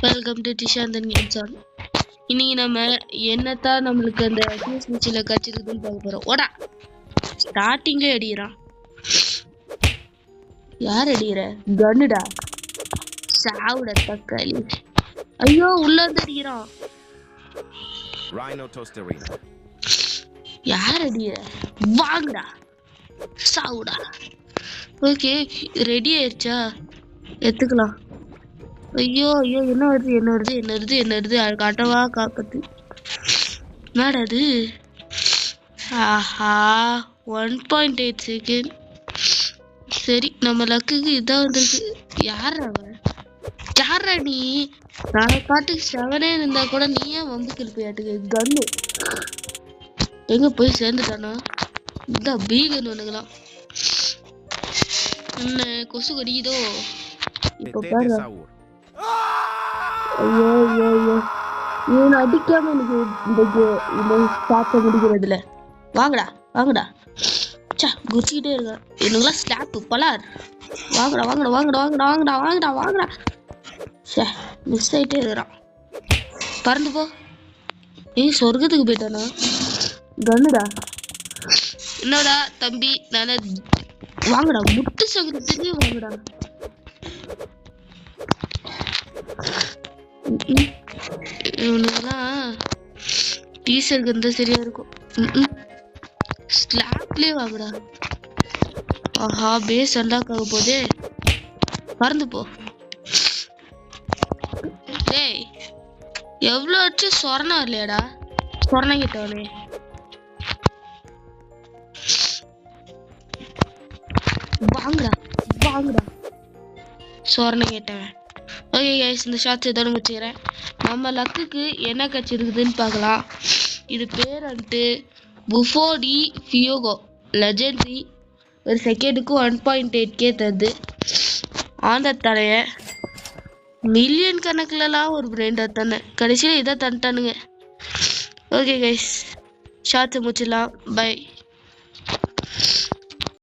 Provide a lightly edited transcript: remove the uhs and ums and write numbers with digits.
Welcome to Dishanthan games ஆன். இன்னைக்கு நம்ம என்னத்தான் நம்மளுக்கு அந்த ஃபியூஸ் மிச்சில கச்சிருக்குதுன்னு பார்க்க போறோம். ஓடா ஸ்டார்டிங்கே அடிக்கிறான். யார் அடிக்கிற? கன்னுடா. சாவுட தக்காளி. ஐயோ உள்ள வந்து அடிக்கிறான். யார் அடிக்கிற? வாங்கடா சாவுடா. ஓகே ரெடி ஆயிடுச்சா? எடுத்துக்கலாம். ஐயோ ஐயோ என்ன வருது அது காட்டவா காப்பத்து என்னடாது? ஆஹா 1.8 செகண்ட். சரி நம்ம லக்குக்கு இதான் வந்திருக்கு. யாரா நீ? நாளை பாட்டுக்கு 7 இருந்தா கூட நீ ஏன் வம்புக்கு இருப்பியாட்டுக்கு? கன்னு எங்க போய் சேர்ந்துட்டானா? இந்த பீகன் ஒண்ணுக்கலாம் என்ன கொசு கடிக்குதோ இப்ப பாரு. ஐயோ ஐயோ ஐயோ இவனை அடிக்காம எனக்கு இந்த சாப்ப முடிக்கிறதுல. வாங்கடா வாங்கடா சா குச்சிக்கிட்டே இருக்க. எனக்குலாம் ஸ்லாப்பு பலார். வாங்கடா வாங்கடா வாங்கடா வாங்கடா வாங்கடா வாங்கடா வாங்கடா. சே மிஸ் ஆயிட்டே இருக்கிறான். பறந்து போ. சொர்க்கத்துக்கு போயிட்டானா? கன்னுடா. என்னடா தம்பி நான் வாங்கடா முட்டு சகரத்துலேயே வாங்கடா. இவனுங்கெல்லாம் டீசருக்கு இருந்தா சரியா இருக்கும். ஸ்லாப்லயே வாங்கடா. ஆஹா பேஸ் அன்லாக் ஆக போதே. பறந்து போ. டேய் எவ்வளோ வச்சு சொரணம் வரலையாடா? சொரணம் கிட்டவனே வாங்கடா வாங்கடா சொரணம் கேட்டவன். ஓகே கைஸ் இந்த ஷார்ட்ஸ் இதோட முடிச்சுக்கிறேன். நம்ம லக்குக்கு என்ன கட்சிருக்குதுன்னு பார்க்கலாம். இது பேர் வந்துட்டு புஃபோடி ஃபியோகோ லெஜெண்டரி. ஒரு செகண்டுக்கு 1.8K தருது. ஆந்த தடைய மில்லியன் கணக்குலலாம் ஒரு பிரெண்ட் தானே கடைசியில் இதை தந்துட்டானுங்க. ஓகே கைஸ் ஷார்ட்ஸை முடிச்சிடலாம். பை.